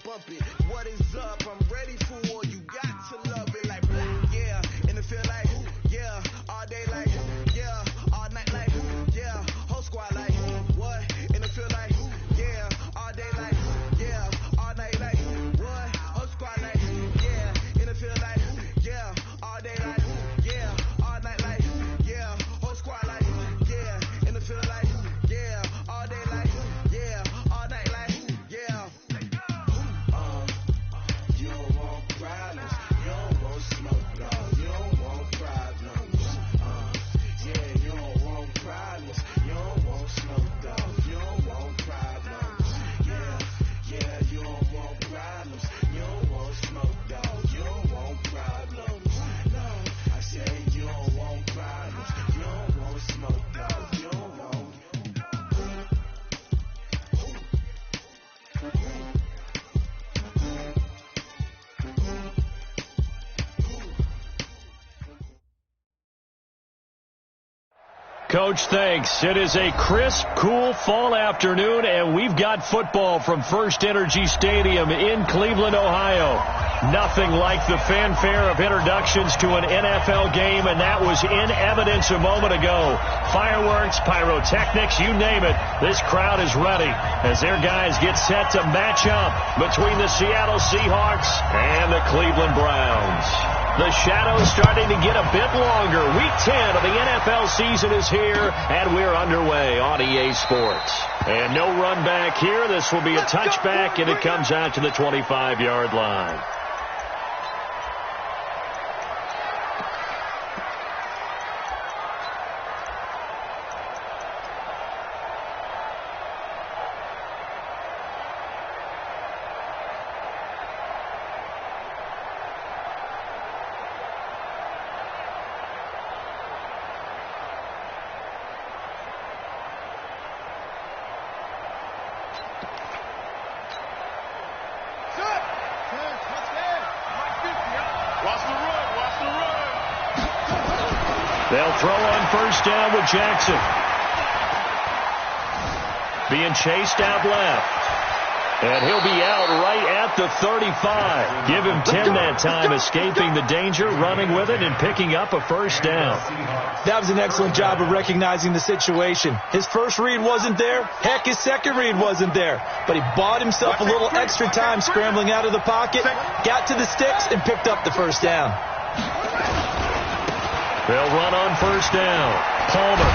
bump it. What is up? I'm ready for war. You got to love it like, yeah. And it feel like, yeah. All day like, yeah. All night like, yeah. Whole squad like, what? And it feel like, yeah. All day like, yeah. All night like, what? Whole squad like, yeah. And it feel like, yeah. All day like, yeah. All night like, yeah. Whole squad like, yeah. And it feel like, yeah. All day like, yeah. All night like, yeah. You don't want problems. You don't want smoke, dog. You don't want problems. Yeah, you don't want problems. You don't want smoke, dog. You don't want problems. Yeah, you don't want problems. You don't want smoke, dog. You don't want problems. No, I say you don't want problems. You don't want smoke, dog. You don't want. Coach, thanks. It is a crisp, cool fall afternoon, and we've got football from First Energy Stadium in Cleveland, Ohio. Nothing like the fanfare of introductions to an NFL game, and that was in evidence a moment ago. Fireworks, pyrotechnics, you name it. This crowd is ready as their guys get set to match up between the Seattle Seahawks and the Cleveland Browns. The shadow's starting to get a bit longer. Week 10 of the NFL season is here, and we're underway on EA Sports. And no run back here. This will be a touchback, and it comes out to the 25-yard line. They'll throw on first down with Jackson. Being chased out left. And he'll be out right at the 35. Give him 10 that time, escaping the danger, running with it, and picking up a first down. That was an excellent job of recognizing the situation. His first read wasn't there. Heck, his second read wasn't there. But he bought himself a little extra time scrambling out of the pocket, got to the sticks, and picked up the first down. They'll run on first down. Palmer.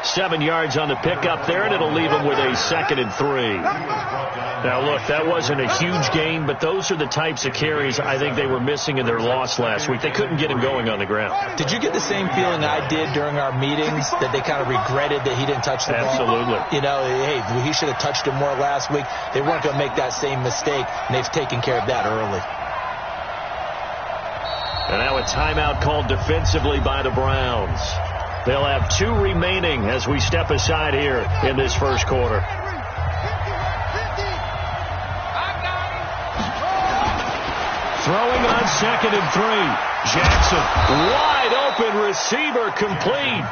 7 yards on the pickup there, and it'll leave him with a 2nd and 3. Now, look, that wasn't a huge gain, but those are the types of carries I think they were missing in their loss last week. They couldn't get him going on the ground. Did you get the same feeling I did during our meetings, that they kind of regretted that he didn't touch the ball? Absolutely. You know, hey, he should have touched it more last week. They weren't going to make that same mistake, and they've taken care of that early. And now a timeout called defensively by the Browns. They'll have 2 remaining as we step aside here in this first quarter. Throwing on 2nd and 3. Jackson, wide open receiver, complete.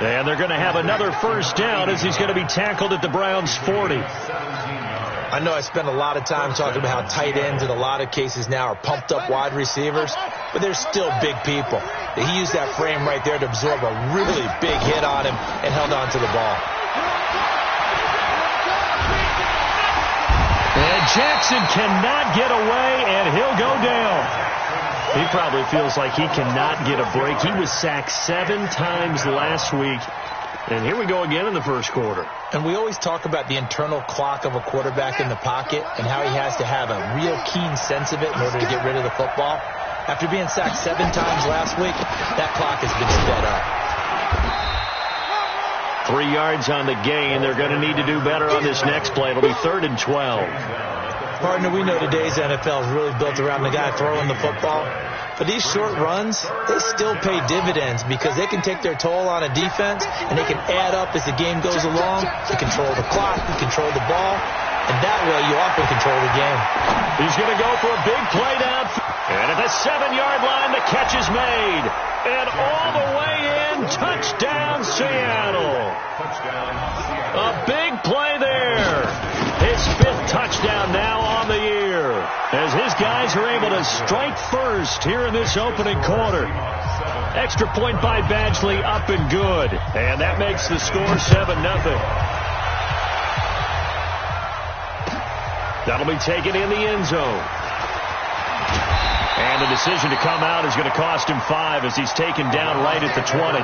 And they're going to have another first down as he's going to be tackled at the Browns' 40. I know I spent a lot of time talking about how tight ends in a lot of cases now are pumped up wide receivers, but they're still big people. He used that frame right there to absorb a really big hit on him and held on to the ball. And Jackson cannot get away, and he'll go down. He probably feels like he cannot get a break. He was sacked 7 times last week. And here we go again in the first quarter. And we always talk about the internal clock of a quarterback in the pocket and how he has to have a real keen sense of it in order to get rid of the football. After being sacked 7 times last week, that clock has been sped up. 3 yards on the gain. They're going to need to do better on this next play. It'll be 3rd and 12. Partner, we know today's NFL is really built around the guy throwing the football. But these short runs, they still pay dividends because they can take their toll on a defense, and they can add up as the game goes along. You control the clock, you control the ball, and that way you often control the game. He's going to go for a big play down. And at the 7-yard line, the catch is made. And all the way in, touchdown Seattle. A big play there. His 5th touchdown touchdown now on the year, as his guys are able to strike first here in this opening quarter. Extra point by Badgley, up and good. And that makes the score 7-0. That'll be taken in the end zone. And the decision to come out is going to cost him 5 as he's taken down right at the 20.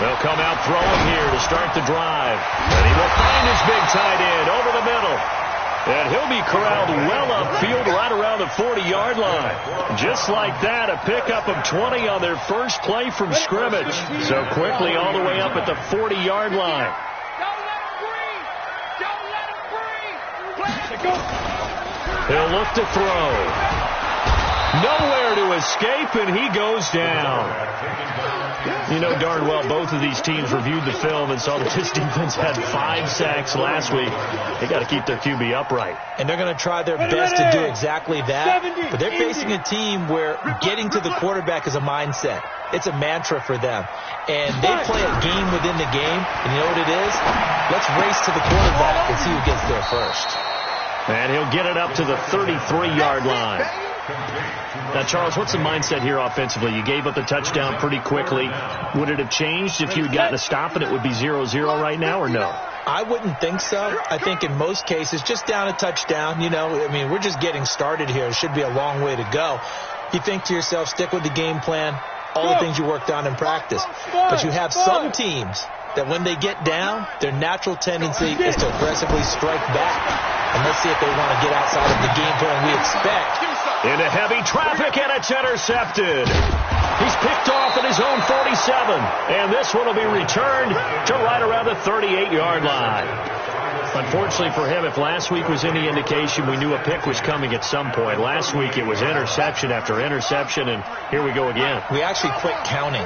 They'll come out throwing here to start the drive. And he will find his big tight end over the middle. And he'll be corralled well upfield right around the 40-yard line. Just like that, a pickup of 20 on their first play from scrimmage. So quickly all the way up at the 40-yard line. Don't let him breathe! Don't let him breathe! He'll look to throw. Nowhere to escape, and he goes down. You know darn well both of these teams reviewed the film and saw that this defense had 5 sacks last week. They got to keep their QB upright. And they're going to try their best to do exactly that. But they're facing a team where getting to the quarterback is a mindset. It's a mantra for them. And they play a game within the game. And you know what it is? Let's race to the quarterback and see who gets there first. And he'll get it up to the 33-yard line. Now, Charles, what's the mindset here offensively? You gave up the touchdown pretty quickly. Would it have changed if you had gotten a stop and it would be 0-0 right now, or no? I wouldn't think so. I think in most cases, just down a touchdown, we're just getting started here. It should be a long way to go. You think to yourself, stick with the game plan, all the things you worked on in practice. But you have some teams that when they get down, their natural tendency is to aggressively strike back. And let's see if they want to get outside of the game plan we expect. Into heavy traffic, and it's intercepted. He's picked off at his own 47. And this one will be returned to right around the 38-yard line. Unfortunately for him, if last week was any indication, we knew a pick was coming at some point. Last week it was interception after interception, and here we go again. We actually quit counting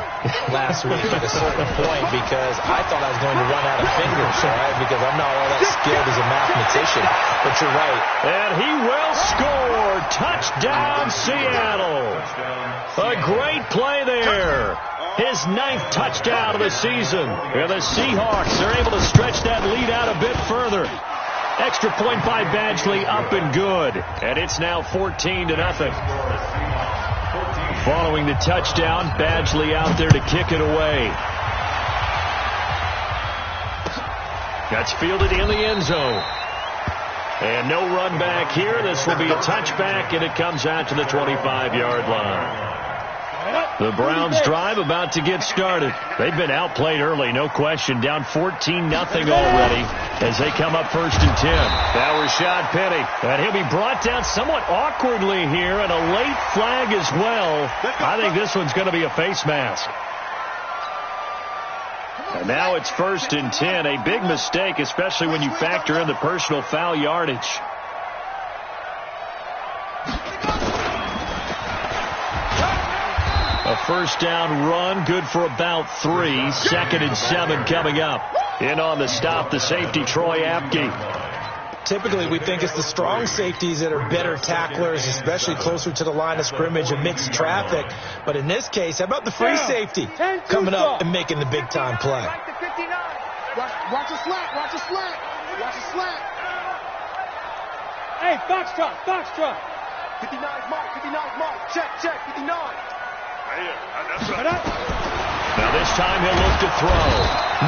last week at a certain point because I thought I was going to run out of fingers, all right, because I'm not all that skilled as a mathematician. But you're right. And he will score. Touchdown, Seattle. A great play there. His 9th touchdown of the season. And the Seahawks are able to stretch that lead out a bit further. Extra point by Badgley, up and good. And it's now 14-0. Following the touchdown, Badgley out there to kick it away. That's fielded in the end zone. And no run back here. This will be a touchback, and it comes out to the 25-yard line. The Browns drive about to get started. They've been outplayed early, no question. Down 14-0 already as they come up 1st and 10. Now Rashad Penny. And he'll be brought down somewhat awkwardly here, and a late flag as well. I think this one's going to be a face mask. And now it's 1st and 10. A big mistake, especially when you factor in the personal foul yardage. A first down run, good for about 3. 2nd and 7 coming up. In on the stop, the safety, Troy Apke. Typically, we think it's the strong safeties that are better tacklers, especially closer to the line of scrimmage amidst traffic. But in this case, how about the free safety coming up and making the big-time play? Watch a slant, watch a slant, watch a slant. Hey, Foxtrot. 59's Mike, check, 59. Now this time he'll look to throw.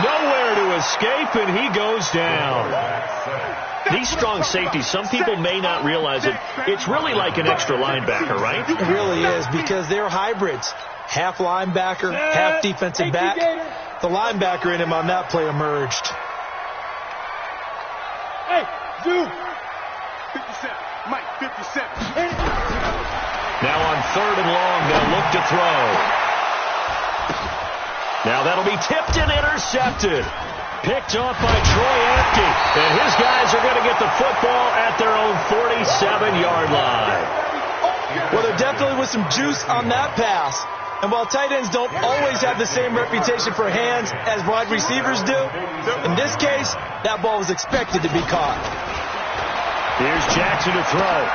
Nowhere to escape, and he goes down. These strong safeties, some people may not realize it. It's really like an extra linebacker, right? It really is, because they're hybrids. Half linebacker, half defensive back. The linebacker in him on that play emerged. Hey, Duke. 57, Mike, 57. Now on 3rd and long, they'll look to throw. Now that'll be tipped and intercepted. Picked off by Troy Apke. And his guys are going to get the football at their own 47-yard line. Well, there definitely was some juice on that pass. And while tight ends don't always have the same reputation for hands as wide receivers do, in this case, that ball was expected to be caught. Here's Jackson to throw.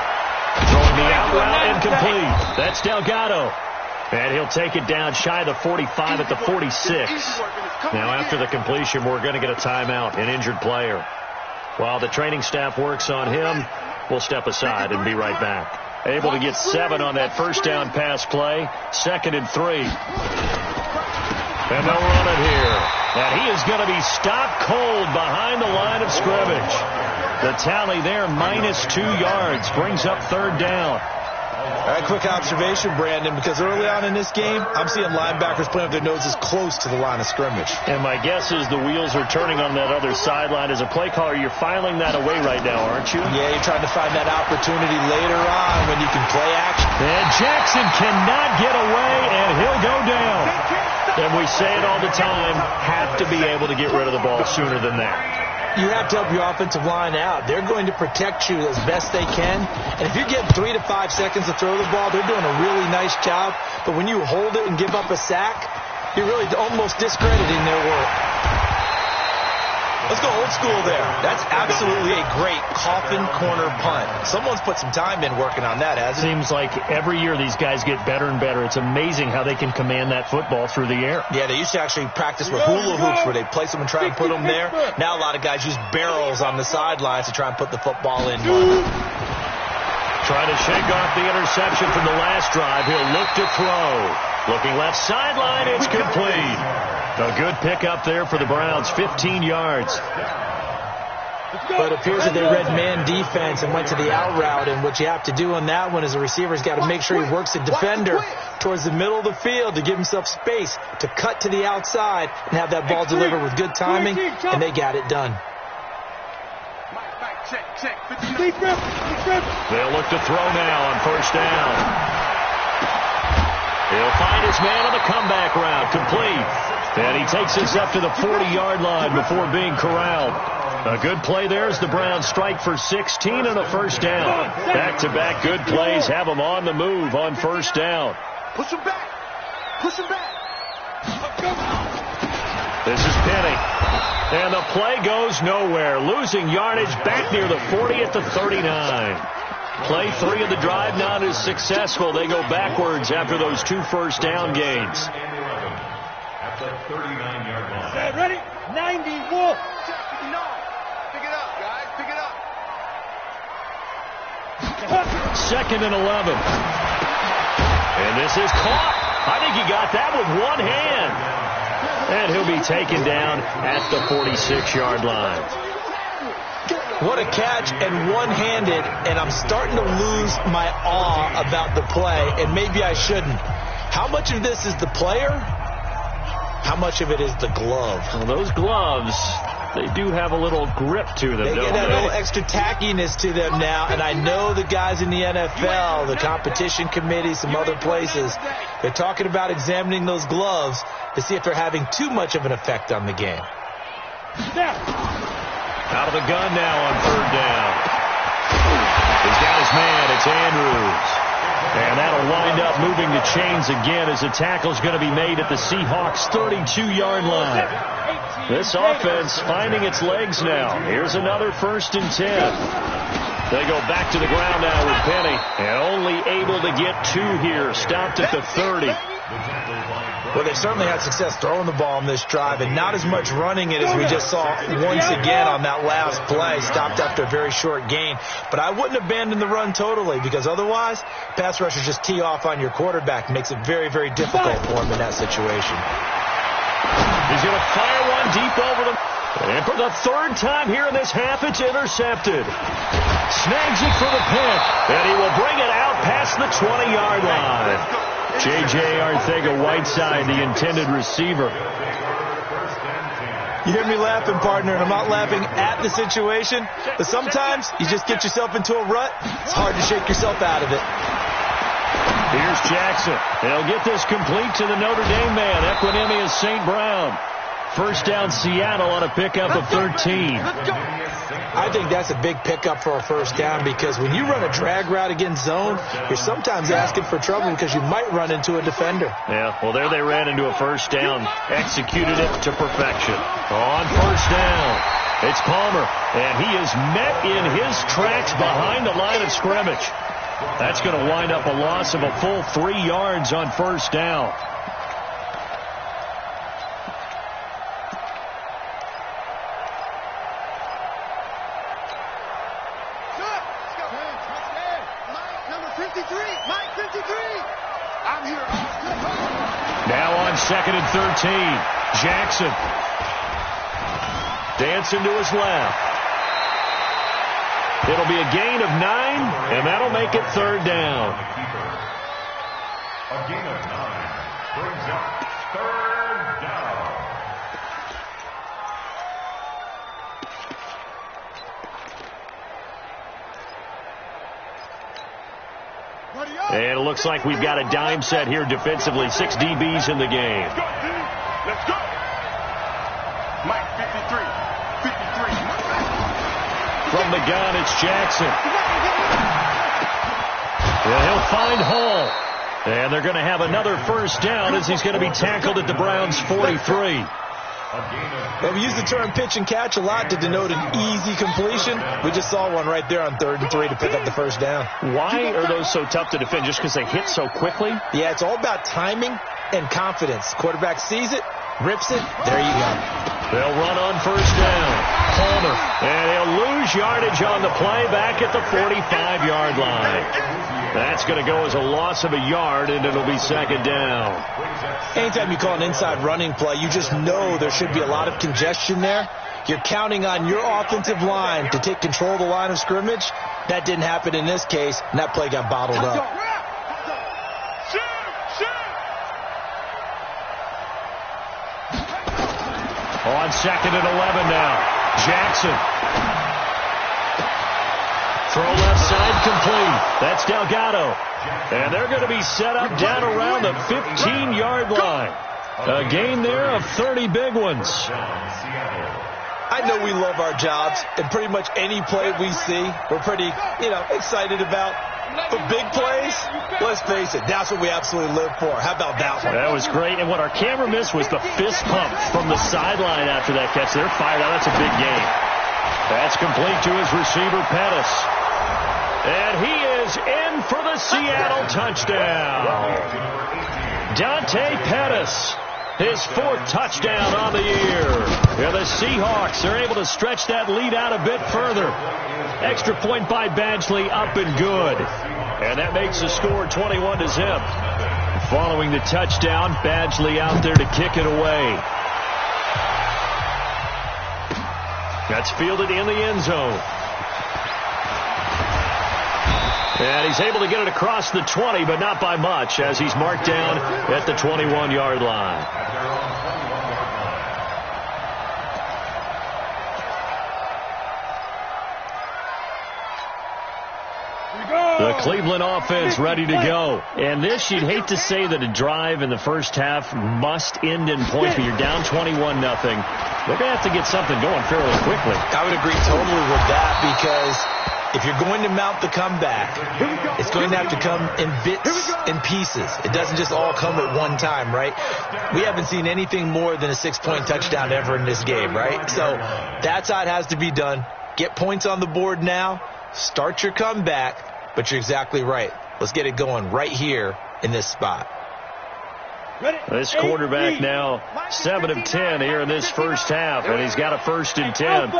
Throwing the out route incomplete. That's Delgado. And he'll take it down shy of the 45 at the 46. Now after the completion, we're going to get a timeout, an injured player. While the training staff works on him, we'll step aside and be right back. Able to get 7 on that first down pass play. 2nd and 3. And they'll run it here. And he is going to be stopped cold behind the line of scrimmage. The tally there, -2 yards, brings up 3rd down. All right, quick observation, Brandon, because early on in this game, I'm seeing linebackers playing with their noses close to the line of scrimmage. And my guess is the wheels are turning on that other sideline. As a play caller, you're filing that away right now, aren't you? Yeah, you're trying to find that opportunity later on when you can play action. And Jackson cannot get away, and he'll go down. And we say it all the time, have to be able to get rid of the ball sooner than that. You have to help your offensive line out. They're going to protect you as best they can. And if you get 3 to 5 seconds to throw the ball, they're doing a really nice job. But when you hold it and give up a sack, you're really almost discrediting their work. Let's go old school there. That's absolutely a great coffin corner punt. Someone's put some time in working on that, hasn't it? Seems like every year these guys get better and better. It's amazing how they can command that football through the air. Yeah, they used to actually practice with hula hoops where they place them and try and put them there. Now a lot of guys use barrels on the sidelines to try and put the football in. Trying to shake off the interception from the last drive. He'll look to throw. Looking left sideline, it's complete. A good pickup there for the Browns, 15 yards. But it appears that they read man defense and went to the out route, and what you have to do on that one is the receiver's got to make sure he works the defender towards the middle of the field to give himself space to cut to the outside and have that ball delivered with good timing, and they got it done. They'll look to throw now on 1st down. He'll find his man on the comeback route, complete. And he takes us up to the 40-yard line before being corralled. A good play there as the Browns strike for 16 on a 1st down. Back-to-back good plays have them on the move on 1st down. Push him back. Push him back. This is Penny. And the play goes nowhere. Losing yardage back near the 40 at the 39. Play 3 of the drive not as successful. They go backwards after those 2 first down gains. At the 39-yard line. Ready? 91. Pick it up, guys. Pick it up. 2nd and 11. And this is caught. I think he got that with one hand. And he'll be taken down at the 46-yard line. What a catch, and one-handed, and I'm starting to lose my awe about the play, and maybe I shouldn't. How much of this is the player? How much of it is the glove? Well, those gloves, they do have a little grip to them, They don't get that they? little extra tackiness to them now, and I know the guys in the NFL, the competition committee, some other places, they're talking about examining those gloves to see if they're having too much of an effect on the game. Out of the gun now on 3rd down. He's got his man. It's Andrews. And that'll wind up moving the chains again as the tackle's going to be made at the Seahawks' 32-yard line. This offense finding its legs now. Here's another 1st and 10. They go back to the ground now with Penny. And only able to get 2 here. Stopped at the 30. Well, they've certainly had success throwing the ball on this drive, and not as much running it as we just saw once again on that last play. Stopped after a very short gain. But I wouldn't abandon the run totally, because otherwise, pass rushers just tee off on your quarterback. Makes it very, very difficult for him in that situation. He's going to fire one deep over the... And for the 3rd time here in this half, it's intercepted. Snags it for the pick, and he will bring it out past the 20-yard line. J.J. Arcega-Whiteside, the intended receiver. You hear me laughing, partner, and I'm not laughing at the situation, but sometimes you just get yourself into a rut. It's hard to shake yourself out of it. Here's Jackson. They'll get this complete to the Notre Dame man, Equinemius St. Brown. First down, Seattle on a pickup of 13. I think that's a big pickup for a first down because when you run a drag route against zone, you're sometimes asking for trouble because you might run into a defender. Yeah, well, there they ran into a first down. Executed it to perfection. On first down, it's Palmer, and he is met in his tracks behind the line of scrimmage. That's going to wind up a loss of a full 3 yards on first down. Now on 2nd and 13, Jackson dancing to his left. It'll be a gain of 9, and that'll make it 3rd down. A gain of 9 brings up 3rd down. And it looks like we've got a dime set here defensively. 6 DBs in the game. Let's go, D. Let's go. Mike, 53. 53. From the gun, it's Jackson. And he'll find Hall. And they're going to have another first down as he's going to be tackled at the Browns' 43. Well, we use the term pitch and catch a lot to denote an easy completion. We just saw one right there on 3rd and 3 to pick up the first down. Why are those so tough to defend? Just because they hit so quickly? Yeah, it's all about timing and confidence. Quarterback sees it, rips it, there you go. They'll run on first down. Palmer. And he'll lose yardage on the play back at the 45-yard line. That's going to go as a loss of a yard, and it'll be 2nd down. Anytime you call an inside running play, you just know there should be a lot of congestion there. You're counting on your offensive line to take control of the line of scrimmage. That didn't happen in this case, and that play got bottled up. On 2nd and 11 now. Jackson. Throw left side complete. That's Delgado. And they're going to be set up down around the 15-yard line. A gain there of 30 big ones. I know we love our jobs, and pretty much any play we see, we're pretty, excited about. But big plays, let's face it, that's what we absolutely live for. How about that one? That was great. And what our camera missed was the fist pump from the sideline after that catch. They're fired out. That's a big gain. That's complete to his receiver, Pettis. And he is in for the Seattle touchdown. Dante Pettis, his 4th touchdown on the year. And the Seahawks are able to stretch that lead out a bit further. Extra point by Badgley, up and good. And that makes the score 21-0. Following the touchdown, Badgley out there to kick it away. That's fielded in the end zone. And he's able to get it across the 20, but not by much, as he's marked down at the 21-yard line. The Cleveland offense ready to go. And this, you'd hate to say that a drive in the first half must end in points, but you're down 21-0. They're going to have to get something going fairly quickly. I would agree totally with that, because if you're going to mount the comeback, it's going to have to come in bits and pieces. It doesn't just all come at one time, right? We haven't seen anything more than a 6-point touchdown ever in this game, right? So that's how it has to be done. Get points on the board now. Start your comeback. But you're exactly right. Let's get it going right here in this spot. This quarterback now 7 of 10 here in this first half, and he's got a 1st and 10.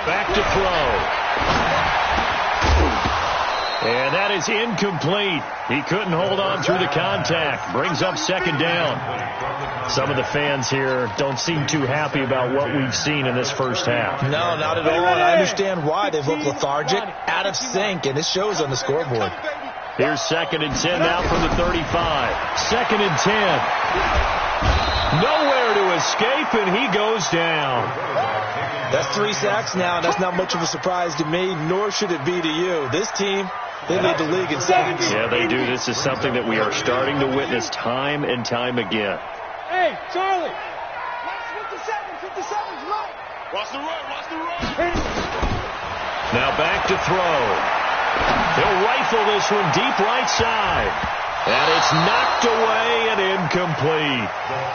Back to throw. And that is incomplete. He couldn't hold on through the contact. Brings up 2nd down. Some of the fans here don't seem too happy about what we've seen in this first half. No, not at all. And I understand why. They've looked lethargic, out of sync, and it shows on the scoreboard. Here's 2nd and 10 now from the 35. 2nd and 10. Nowhere to escape, and he goes down. That's 3 sacks now, and that's not much of a surprise to me, nor should it be to you. This team, they lead the league in sacks. Yeah, they do. This is something that we are starting to witness time and time again. Hey, Charlie! 57's right! Watch the run. Now back to throw. He'll rifle this one deep right side. And it's knocked away and incomplete.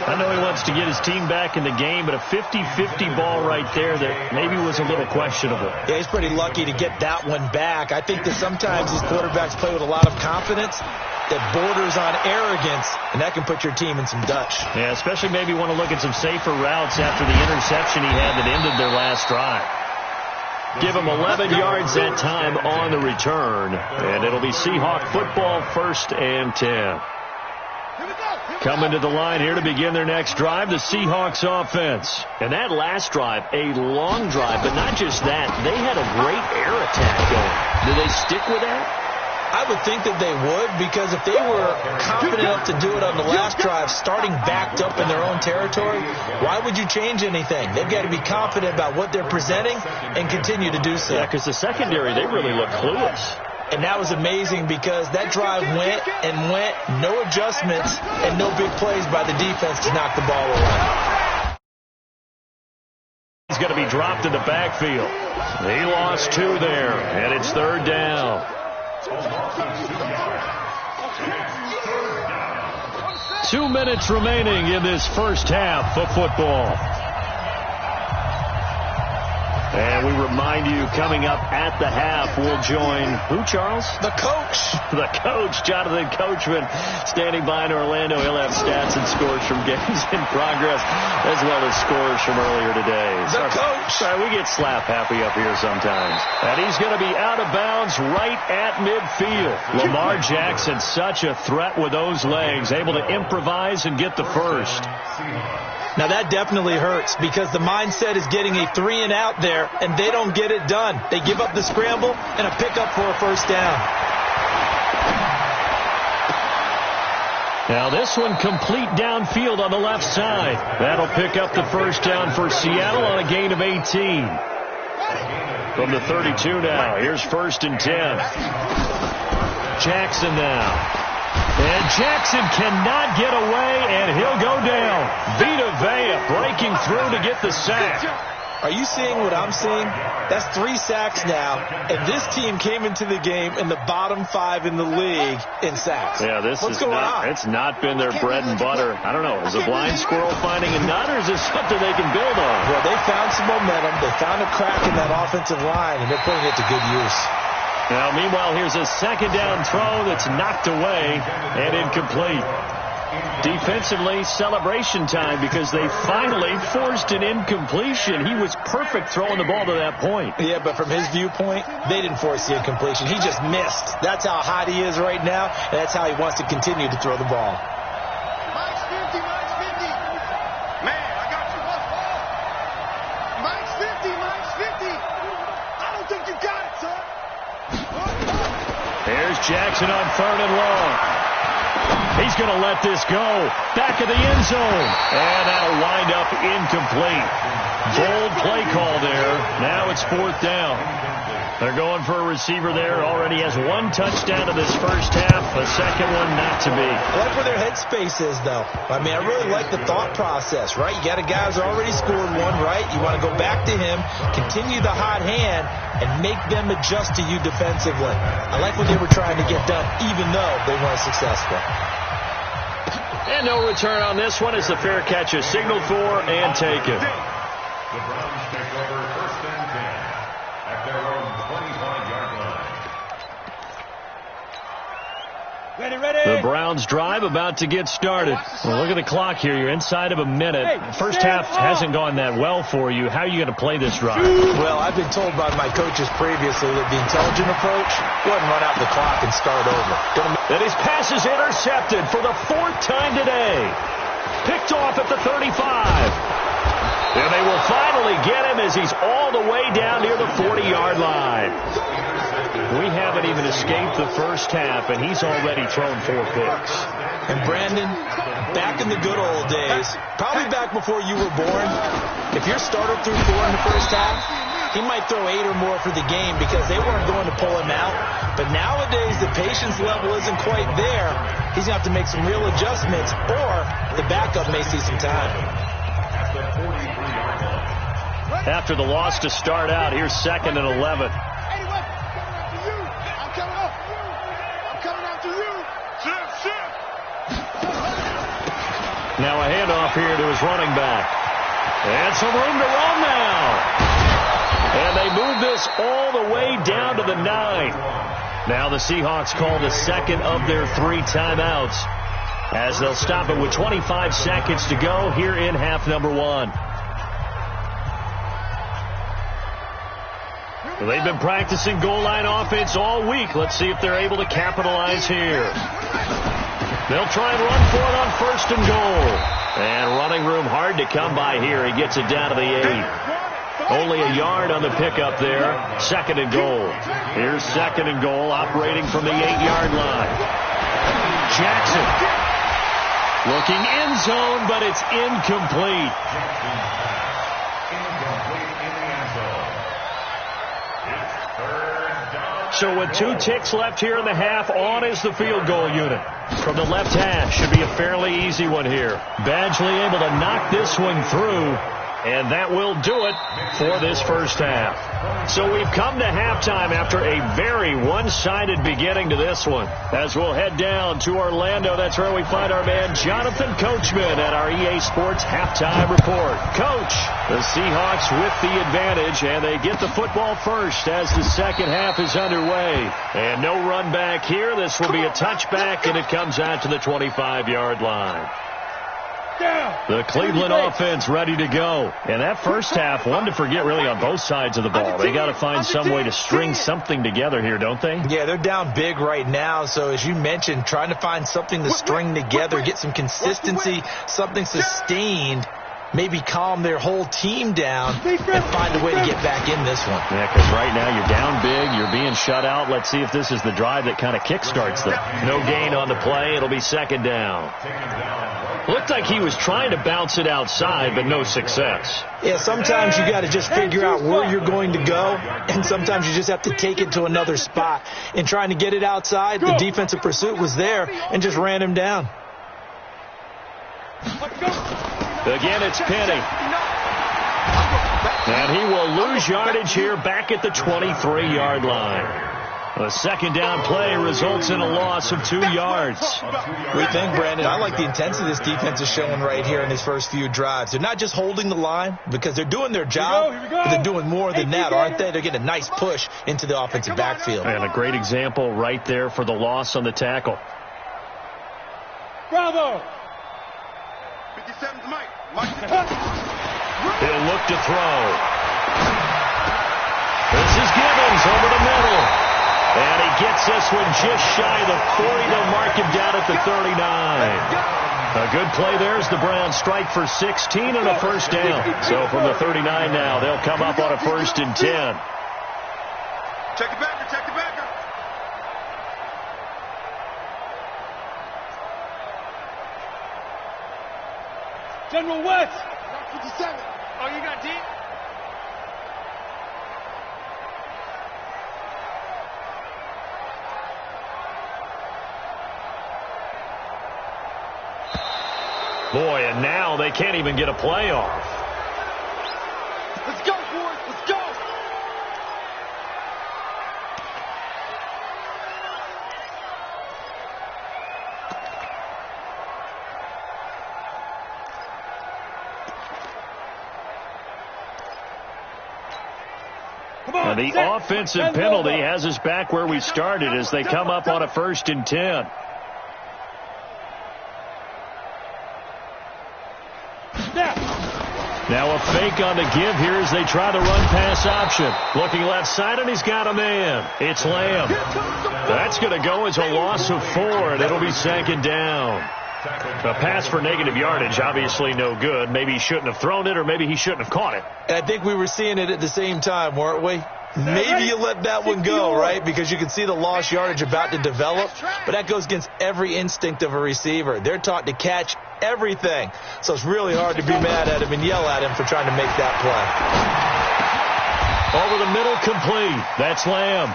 I know he wants to get his team back in the game, but a 50-50 ball right there that maybe was a little questionable. Yeah, he's pretty lucky to get that one back. I think that sometimes these quarterbacks play with a lot of confidence that borders on arrogance, and that can put your team in some Dutch. Yeah, especially maybe want to look at some safer routes after the interception he had that ended their last drive. Give him 11 yards that time on the return. And it'll be Seahawk football, 1st and 10. Coming to the line here to begin their next drive, the Seahawks offense. And that last drive, a long drive, but not just that. They had a great air attack going. Do they stick with that? I would think that they would, because if they were confident enough to do it on the last drive, starting backed up in their own territory, why would you change anything? They've got to be confident about what they're presenting and continue to do so. Yeah, because the secondary, they really look clueless. And that was amazing because that drive went and went, no adjustments, and no big plays by the defense to knock the ball away. He's going to be dropped in the backfield. He lost 2 there, and it's 3rd down. 2 minutes remaining in this first half of football. And we remind you, coming up at the half, we'll join who, Charles? The coach. The coach, Jonathan Coachman, standing by in Orlando. He'll have stats and scores from games in progress, as well as scores from earlier today. The coach. Sorry, we get slap happy up here sometimes. And he's going to be out of bounds right at midfield. Lamar Jackson, such a threat with those legs, able to improvise and get the first. Now that definitely hurts because the mindset is getting a 3 and out there, and they don't get it done. They give up the scramble and a pickup for a first down. Now this one complete downfield on the left side. That'll pick up the first down for Seattle on a gain of 18. From the 32 now. Here's 1st and 10. Jackson now. And Jackson cannot get away, and he'll go down. Vita Vea breaking through to get the sack. Are you seeing what I'm seeing? That's 3 sacks now, and this team came into the game in the bottom 5 in the league in sacks. Yeah, What's going on? It's not been their bread and butter. I don't know. Is a blind squirrel finding a nut, or is this something they can build on? Well, they found some momentum. They found a crack in that offensive line, and they're putting it to good use. Now, meanwhile, here's a 2nd down throw that's knocked away and incomplete. Defensively, celebration time because they finally forced an incompletion. He was perfect throwing the ball to that point. Yeah, but from his viewpoint, they didn't force the incompletion. He just missed. That's how hot he is right now, and that's how he wants to continue to throw the ball. Mike's 50, Mike's 50. Man, I got you. Mike's 50, Mike's 50. I don't think you got it, son. There's Jackson on 3rd and long. He's going to let this go. Back of the end zone. And that'll wind up incomplete. Bold play call there. Now it's 4th down. They're going for a receiver there. Already has 1 touchdown in this first half. A second one not to be. I like where their headspace is, though. I mean, I really like the thought process, right? You got a guy who's already scored 1, right? You want to go back to him, continue the hot hand, and make them adjust to you defensively. I like what they were trying to get done, even though they weren't successful. And no return on this one. It's a fair catch, a signal for and taken. The Browns take over 1st and 10 at their own 25-yard line. The Browns drive about to get started. Well, look at the clock here. You're inside of a minute. First half hasn't gone that well for you. How are you going to play this drive? Well, I've been told by my coaches previously that the intelligent approach, go ahead and run out the clock and start over. And his pass is intercepted for the 4th time today. Picked off at the 35. And they will finally get him as he's all the way down near the 40-yard line. We haven't even escaped the first half, and he's already thrown 4 picks. And Brandon, back in the good old days, probably back before you were born, if your starter threw 4 in the first half, he might throw 8 or more for the game because they weren't going to pull him out. But nowadays, the patience level isn't quite there. He's going to have to make some real adjustments, or the backup may see some time. After the loss to start out, here's 2nd and 11. Now a handoff here to his running back. And some room to run now. And they move this all the way down to the 9. Now the Seahawks call the second of their 3 timeouts as they'll stop it with 25 seconds to go here in half number 1. Well, they've been practicing goal line offense all week. Let's see if they're able to capitalize here. They'll try and run for it on 1st and goal. And running room hard to come by here. He gets it down to the 8. Only a yard on the pickup there. 2nd and goal. Here's 2nd and goal, operating from the 8-yard line. Jackson looking end zone, but it's incomplete. So with 2 ticks left here in the half, on is the field goal unit. From the left hash, should be a fairly easy one here. Badgley able to knock this one through. And that will do it for this first half. So we've come to halftime after a very one-sided beginning to this one. As we'll head down to Orlando, that's where we find our man Jonathan Coachman at our EA Sports Halftime Report. Coach, the Seahawks with the advantage, and they get the football first as the second half is underway. And no run back here. This will be a touchback, and it comes out to the 25-yard line. The Cleveland offense ready to go. And that first half, one to forget really on both sides of the ball. They got to find some way to string something together here, don't they? Yeah, they're down big right now. So as you mentioned, trying to find something to string together, get some consistency, something sustained, maybe calm their whole team down and find a way to get back in this one. Yeah, because right now you're down big, you're being shut out. Let's see if this is the drive that kind of kickstarts them. No gain on the play. It'll be 2nd down. Looked like he was trying to bounce it outside, but no success. Yeah, sometimes you got to just figure out where you're going to go, and sometimes you just have to take it to another spot. In trying to get it outside, the defensive pursuit was there and just ran him down. Again, it's Penny. And he will lose yardage here back at the 23-yard line. A 2nd down play results in a loss of 2 yards. We think, Brandon, I like the intensity this defense is showing right here in his first few drives. They're not just holding the line because they're doing their job, but they're doing more than that, aren't they? They're getting a nice push into the offensive backfield. And a great example right there for the loss on the tackle. Bravo! 57's Mike. He'll look to throw. This is Gibbons over the middle. And he gets this one just shy of the 40. They'll mark him down at the 39. A good play there as the Browns strike for 16 and a first down. So from the 39 now, they'll come up on a 1st and 10. Check the backer, check the backer. General West! 57. Oh, you got deep? Boy, and now they can't even get a play off. Let's go, boys! Let's go! And the offensive penalty has us back where we started as they come up on a 1st and 10. Now a fake on the give here as they try to run pass option. Looking left side, and he's got a man. It's Lamb. That's going to go as a loss of 4, and it'll be 2nd down. A pass for negative yardage, obviously no good. Maybe he shouldn't have thrown it, or maybe he shouldn't have caught it. I think we were seeing it at the same time, weren't we? maybe you let that one go, right? Because you can see the lost yardage about to develop, but that goes against every instinct of a receiver. They're taught to catch everything, so it's really hard to be mad at him and yell at him for trying to make that play. Over the middle, complete. That's Lamb.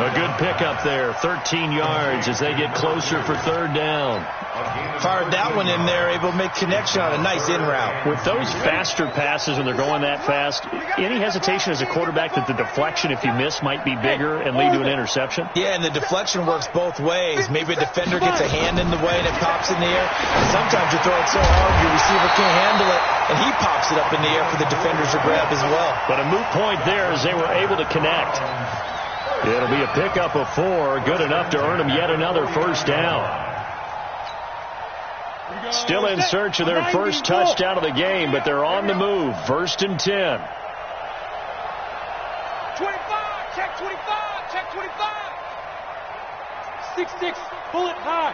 A good pickup there, 13 yards as they get closer for third down. Fired that one in there, able to make connection on a nice in route. With those faster passes when they're going that fast, any hesitation as a quarterback that the deflection, if you miss, might be bigger and lead to an interception? Yeah, and the deflection works both ways. Maybe a defender gets a hand in the way and it pops in the air. And sometimes you throw it so hard your receiver can't handle it, and he pops it up in the air for the defenders to grab as well. But a moot point there as they were able to connect. It'll be a pickup of 4, good enough to earn them yet another first down. Still in search of their first touchdown of the game, but they're on the move. 1st and 10. 25, check 25, check 25. 6-6, bullet high.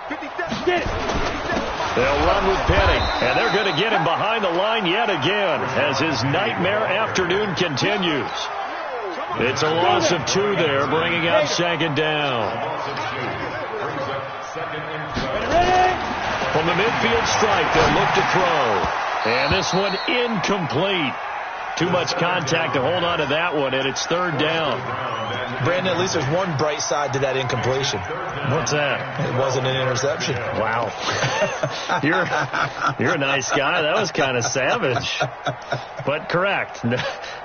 57, get it. They'll run with Penning, and they're going to get him behind the line yet again as his nightmare afternoon continues. It's a loss of 2 there, bringing up 2nd down. From the midfield stripe, they'll look to throw. And this one incomplete. Too much contact to hold on to that one, and it's 3rd down. Brandon, at least there's one bright side to that incompletion. What's that? It wasn't an interception. Wow. You're a nice guy. That was kind of savage. But correct.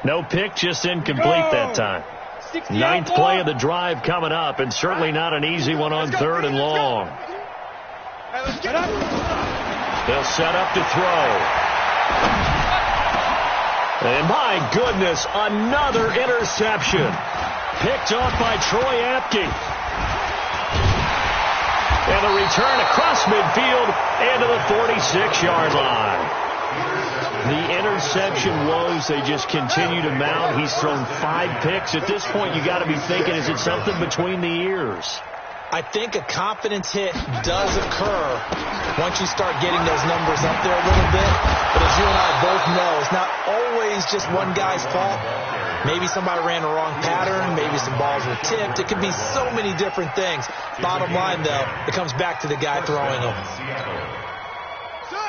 No pick, just incomplete that time. 9th play of the drive coming up, and certainly not an easy one on 3rd and long. They'll set up to throw. And my goodness, another interception. Picked off by Troy Apke. And a return across midfield and to the 46-yard line. The interception woes, they just continue to mount. He's thrown 5 picks. At this point, you got to be thinking, is it something between the ears? I think a confidence hit does occur once you start getting those numbers up there a little bit. But as you and I both know, it's not always just one guy's fault. Maybe somebody ran a wrong pattern. Maybe some balls were tipped. It could be so many different things. Bottom line, though, it comes back to the guy throwing them.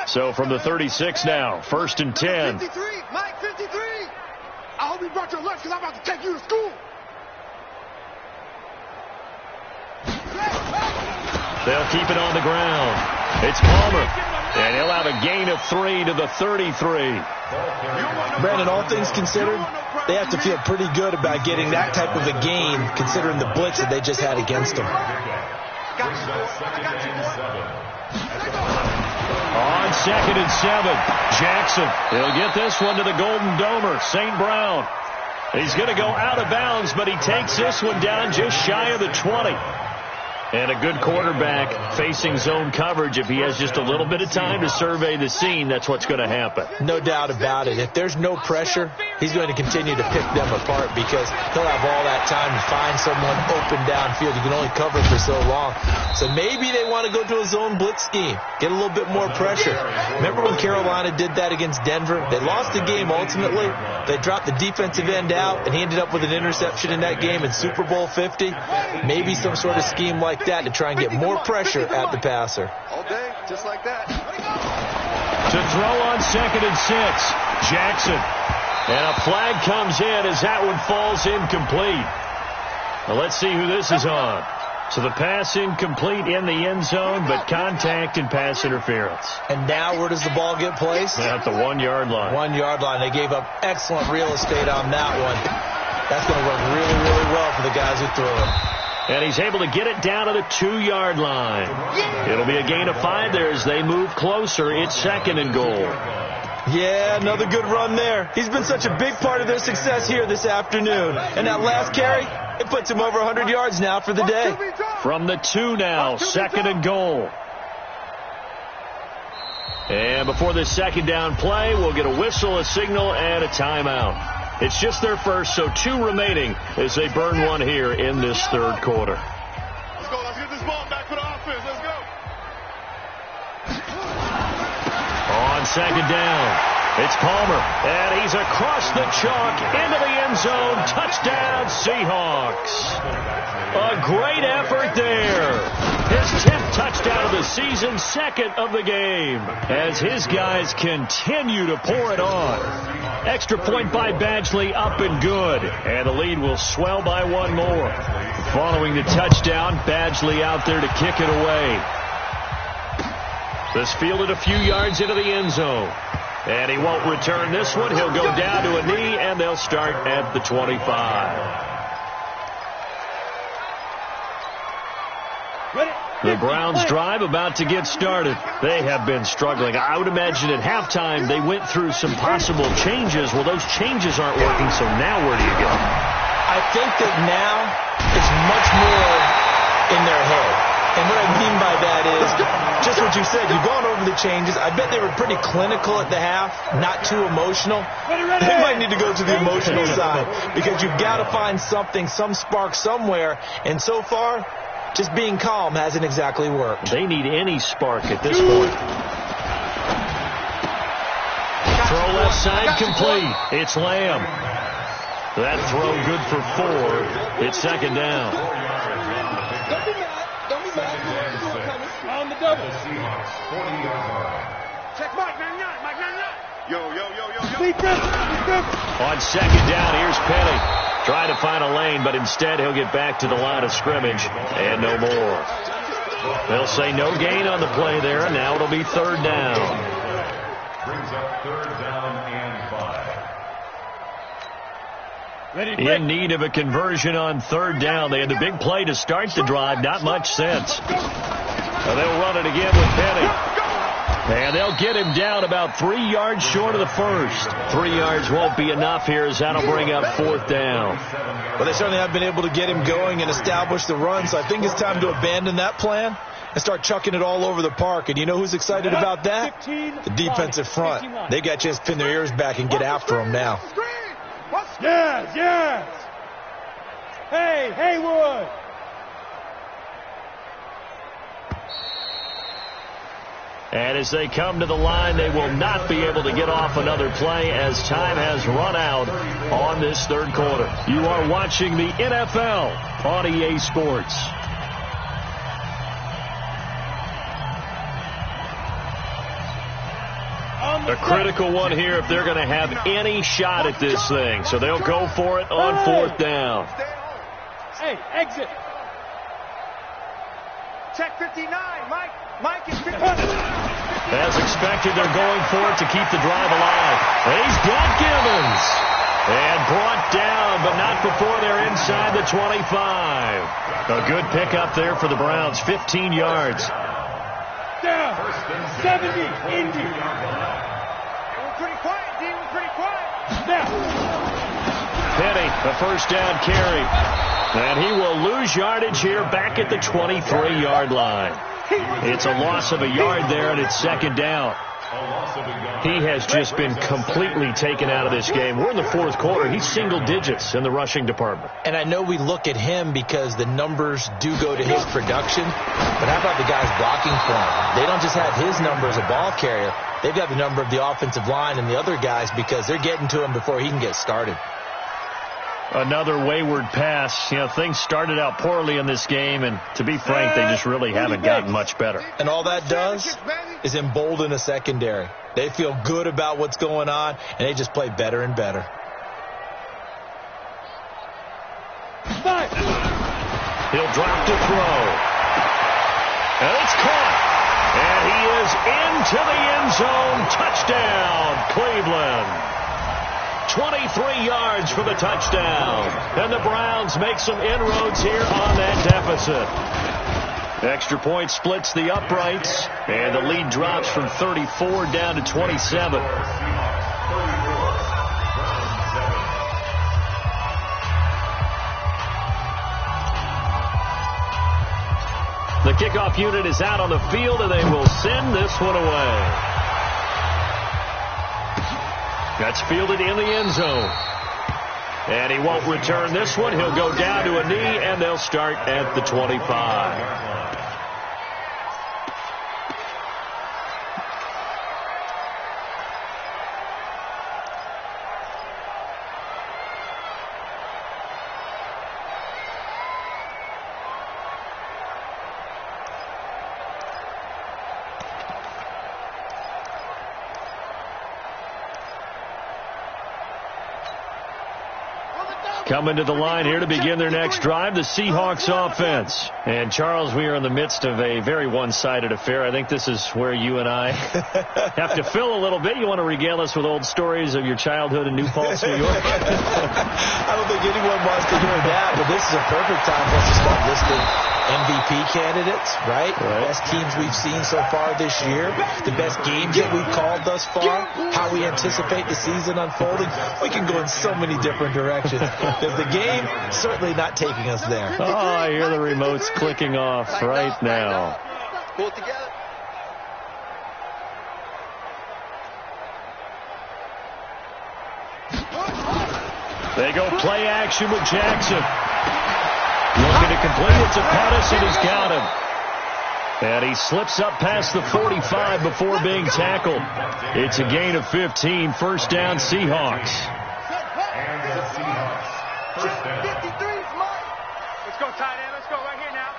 So from the 36 now, 1st and 10. 53, Mike 53. I hope you brought your lunch because I'm about to take you to school. They'll keep it on the ground. It's Palmer. And he'll have a gain of 3 to the 33. Brandon, all things considered, they have to feel pretty good about getting that type of a gain considering the blitz that they just had against them. On 2nd and 7, Jackson. He'll get this one to the Golden Domer, St. Brown. He's going to go out of bounds, but he takes this one down just shy of the 20. And a good quarterback facing zone coverage. If he has just a little bit of time to survey the scene, that's what's going to happen. No doubt about it. If there's no pressure, he's going to continue to pick them apart because he'll have all that time to find someone open downfield. You can only cover for so long. So maybe they want to go to a zone blitz scheme, get a little bit more pressure. Remember when Carolina did that against Denver? They lost the game ultimately. They dropped the defensive end out, and he ended up with an interception in that game in Super Bowl 50. Maybe some sort of scheme like that to try and get more pressure at the passer. All day, just like that. To throw on 2nd and 6, Jackson. And a flag comes in as that one falls incomplete. Well, let's see who this is on. So the pass incomplete in the end zone, but contact and pass interference. And now where does the ball get placed? At the 1-yard line. 1-yard line. They gave up excellent real estate on that one. That's going to work really, really well for the guys who threw it. And he's able to get it down to the 2-yard line. It'll be a gain of 5 there as they move closer. It's 2nd and goal. Yeah, another good run there. He's been such a big part of their success here this afternoon. And that last carry, it puts him over 100 yards now for the day. From the 2 now, 2nd and goal. And before this 2nd down play, we'll get a whistle, a signal, and a timeout. It's just their first, so 2 remaining as they burn one here in this 3rd quarter. Let's go. Let's get this ball back for the offense. Let's go. On 2nd down, It's Palmer, and he's across the chalk into the end zone. Touchdown, Seahawks. A great effort there. His 10th touchdown of the season, 2nd of the game, as his guys continue to pour it on. Extra point by Badgley, up and good, and the lead will swell by one more. Following the touchdown, Badgley out there to kick it away. This fielded a few yards into the end zone. And he won't return this one. He'll go down to a knee, and they'll start at the 25. The Browns' drive about to get started. They have been struggling. I would imagine at halftime they went through some possible changes. Well, those changes aren't working, so now where do you go? I think that now it's much more in their head. And what I mean by that is just what you said. You've gone over the changes. I bet they were pretty clinical at the half, not too emotional. They might need to go to the emotional side because you've got to find something, some spark somewhere. And so far, just being calm hasn't exactly worked. They need any spark at this point. Throw left side complete. It's Lamb. That throw good for 4. It's 2nd down. On the double. Check Mike 99. Mike 99. Yo. On 2nd down, here's Penny. Trying to find a lane, but instead he'll get back to the line of scrimmage and no more. They'll say no gain on the play there, and now it'll be 3rd down. Brings up 3rd down and 5. In need of a conversion on 3rd down. They had the big play to start the drive. Not much sense. They'll run it again with Penny. And they'll get him down about 3 yards short of the first. 3 yards won't be enough here as that'll bring up 4th down. Well, they certainly have been able to get him going and establish the run, so I think it's time to abandon that plan and start chucking it all over the park. And you know who's excited about that? The defensive front. They got a chance to pin their ears back and get after him now. Yes. Hey, Haywood. And as they come to the line, they will not be able to get off another play as time has run out on this 3rd quarter. You are watching the NFL on EA Sports. A critical one here if they're going to have any shot at this thing. So they'll go for it on 4th down. Hey, exit. Check 59. Mike is 59. As expected, they're going for it to keep the drive alive. And he's got Givens. And brought down, but not before they're inside the 25. A good pickup there for the Browns. 15 yards. Down. 70. Indy. We're pretty quiet, D. We're pretty quiet. Now. Penny, a 1st down carry. And he will lose yardage here back at the 23-yard line. It's a loss of a yard there, and it's 2nd down. He has just been completely taken out of this game. We're in the 4th quarter. He's single digits in the rushing department. And I know we look at him because the numbers do go to his production, but how about the guys blocking for him? They don't just have his number as a ball carrier. They've got the number of the offensive line and the other guys because they're getting to him before he can get started. Another wayward pass. You know, things started out poorly in this game, and to be frank, they just really haven't gotten much better. And all that does is embolden a secondary. They feel good about what's going on, and they just play better and better. He'll drop to throw. And it's caught. And he is into the end zone. Touchdown, Cleveland. 23 yards for the touchdown. And the Browns make some inroads here on that deficit. Extra point splits the uprights, and the lead drops from 34 down to 27. The kickoff unit is out on the field, and they will send this one away. That's fielded in the end zone. And he won't return this one. He'll go down to a knee, and they'll start at the 25. coming to the line here to begin their next drive, the Seahawks offense. And, Charles, we are in the midst of a very one-sided affair. I think this is where you and I have to fill a little bit. You want to regale us with old stories of your childhood in New Paltz, New York? I don't think anyone wants to hear that, but this is a perfect time for us to start listing MVP candidates, right? The best teams we've seen so far this year, the best games that we've called thus far, how we anticipate the season unfolding. We can go in so many different directions because the game certainly not taking us there. Oh, I hear the remotes clicking off right now. Pull it together. They go play action with Jackson. Looking to complete it to Pettis, and he's got him. And he slips up past the 45 before being tackled. It's a gain of 15. First down, Seahawks. And the Seahawks. First down. 53's mine. Let's go, tight end. Let's go right here now.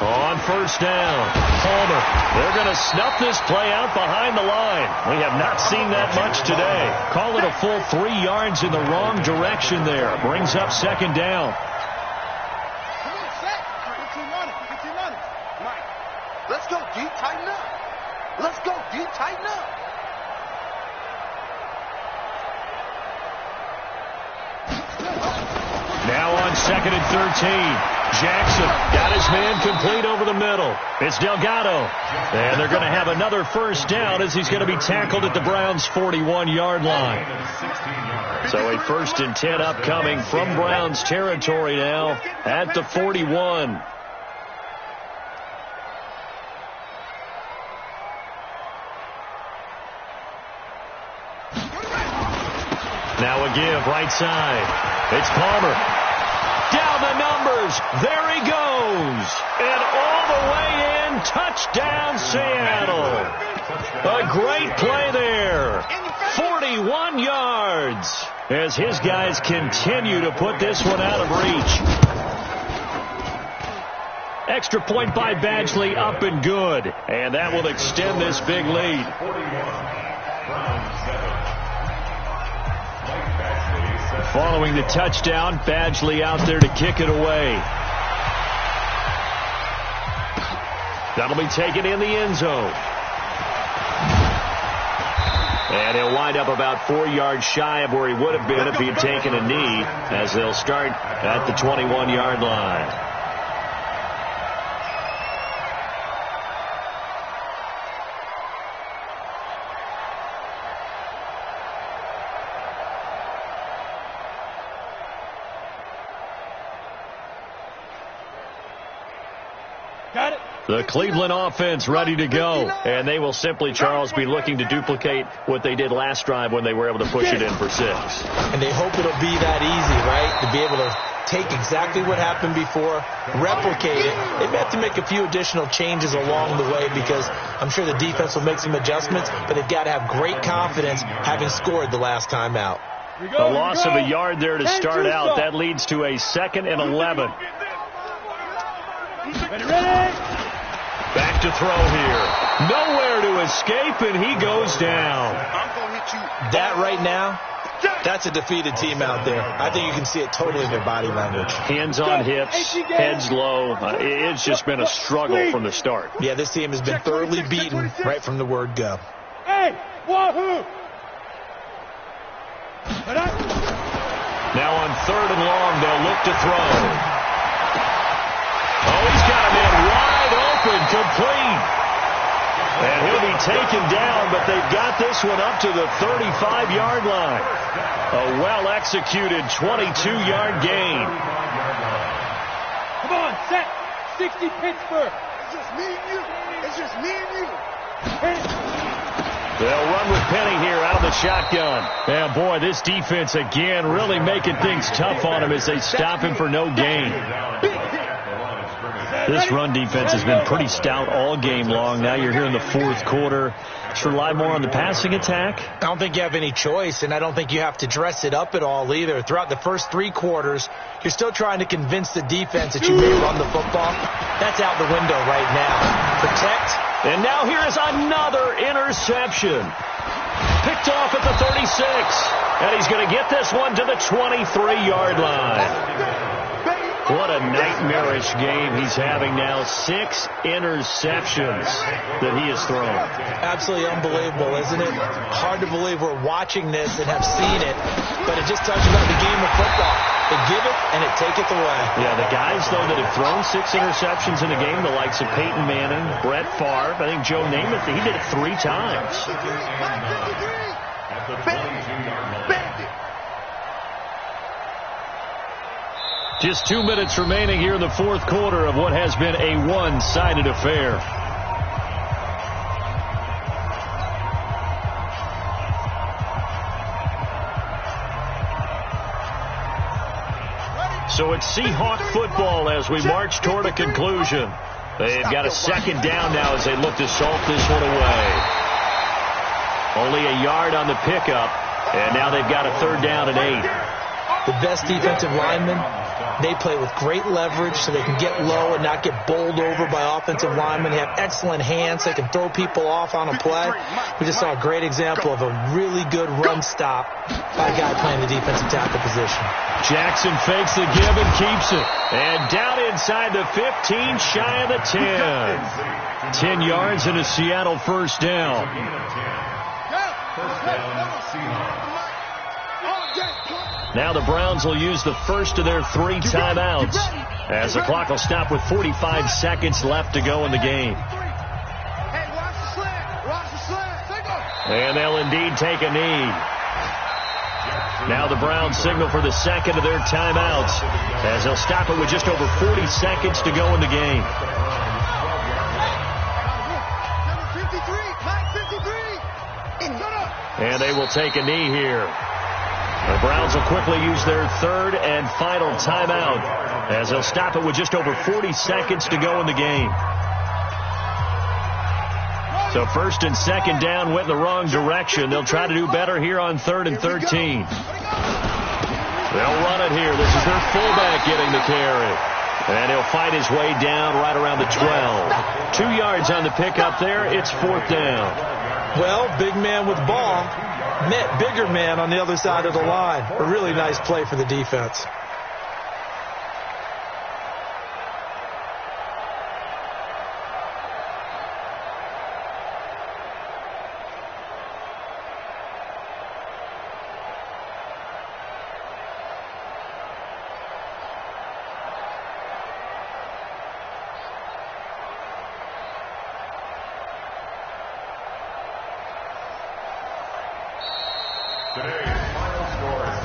On first down, Palmer. They're going to snuff this play out behind the line. We have not seen that much today. Call it a full 3 yards in the wrong direction there. Brings up second down. Come on, set. Get team on it. Get team on it. Mike, let's go, D. Tighten up. Let's go, D. Tighten up. Now on second and 13. Jackson got his man complete over the middle. It's Delgado. And they're going to have another first down as he's going to be tackled at the Browns' 41-yard line. So a 1st and 10 upcoming from Browns territory now at the 41. Now a give right side. It's Palmer. Down the numbers. There he goes. And all the way in. Touchdown, Seattle. A great play there. 41 yards as his guys continue to put this one out of reach. Extra point by Badgley, up and good. And that will extend this big lead. Following the touchdown, Badgley out there to kick it away. That'll be taken in the end zone. And he'll wind up about 4 yards shy of where he would have been if he had taken a knee, as they'll start at the 21-yard line. The Cleveland offense ready to go. And they will simply, Charles, be looking to duplicate what they did last drive when they were able to push it in for 6. And they hope it'll be that easy, right? To be able to take exactly what happened before, replicate it. They may have to make a few additional changes along the way because I'm sure the defense will make some adjustments, but they've got to have great confidence having scored the last time out. A loss of a yard there to start out. That leads to a 2nd and 11. Ready? Back to throw here. Nowhere to escape, and he goes down. I'm going to hit you. That right now, that's a defeated team out there. I think you can see it totally in their body language. Hands on hips, heads low. It's just been a struggle from the start. Yeah, this team has been thoroughly beaten right from the word go. Hey, wahoo! Now on 3rd and long, they'll look to throw. Oh, he's got a man wide open, complete. And he'll be taken down, but they've got this one up to the 35-yard line. A well-executed 22-yard gain. Come on, set. 60 Pittsburgh. It's just me and you. It's just me and you. They'll run with Penny here out of the shotgun. And, boy, this defense again really making things tough on him as they stop him for no gain. This run defense has been pretty stout all game long. Now you're here in the 4th quarter. Just rely more on the passing attack. I don't think you have any choice, and I don't think you have to dress it up at all either. Throughout the first 3 quarters, you're still trying to convince the defense that you may run the football. That's out the window right now. Protect And now here is another interception. Picked off at the 36. And he's going to get this one to the 23-yard line. What a nightmarish game he's having now. 6 interceptions that he has thrown. Absolutely unbelievable, isn't it? Hard to believe we're watching this and have seen it, but it just tells you about the game of football. They give it and it taketh away. Yeah, the guys, though, that have thrown 6 interceptions in a game, the likes of Peyton Manning, Brett Favre, I think Joe Namath, he did it 3 times. At the 22-yard line. Just 2 minutes remaining here in the fourth quarter of what has been a one-sided affair. So it's Seahawk football as we march toward a conclusion. They've got a second down now as they look to salt this one away. Only a yard on the pickup, and now they've got a third down and 8. The best defensive linemen, they play with great leverage so they can get low and not get bowled over by offensive linemen. They have excellent hands. They can throw people off on a play. We just saw a great example of a really good run stop by a guy playing the defensive tackle position. Jackson fakes the give and keeps it. And down inside the 15, shy of the 10. 10 yards and a Seattle first down. First down, Seahawks. Now the Browns will use the first of their 3 timeouts as the clock will stop with 45 seconds left to go in the game. And they'll indeed take a knee. Now the Browns signal for the second of their timeouts as they'll stop it with just over 40 seconds to go in the game. And they will take a knee here. The Browns will quickly use their third and final timeout as they'll stop it with just over 40 seconds to go in the game. So first and second down went in the wrong direction. They'll try to do better here on 3rd and 13. They'll run it here. This is their fullback getting the carry. And he'll fight his way down right around the 12. 2 yards on the pickup there. It's 4th down. Well, big man with ball met bigger man on the other side of the line. A really nice play for the defense.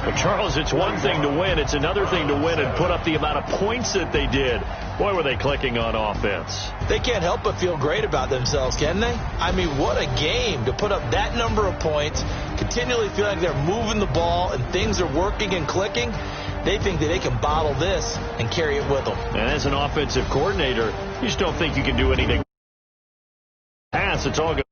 But Charles, it's one thing to win. It's another thing to win and put up the amount of points that they did. Boy, were they clicking on offense. They can't help but feel great about themselves, can they? I mean, what a game to put up that number of points, continually feel like they're moving the ball and things are working and clicking. They think that they can bottle this and carry it with them. And as an offensive coordinator, you just don't think you can do anything. Pass, it's all good.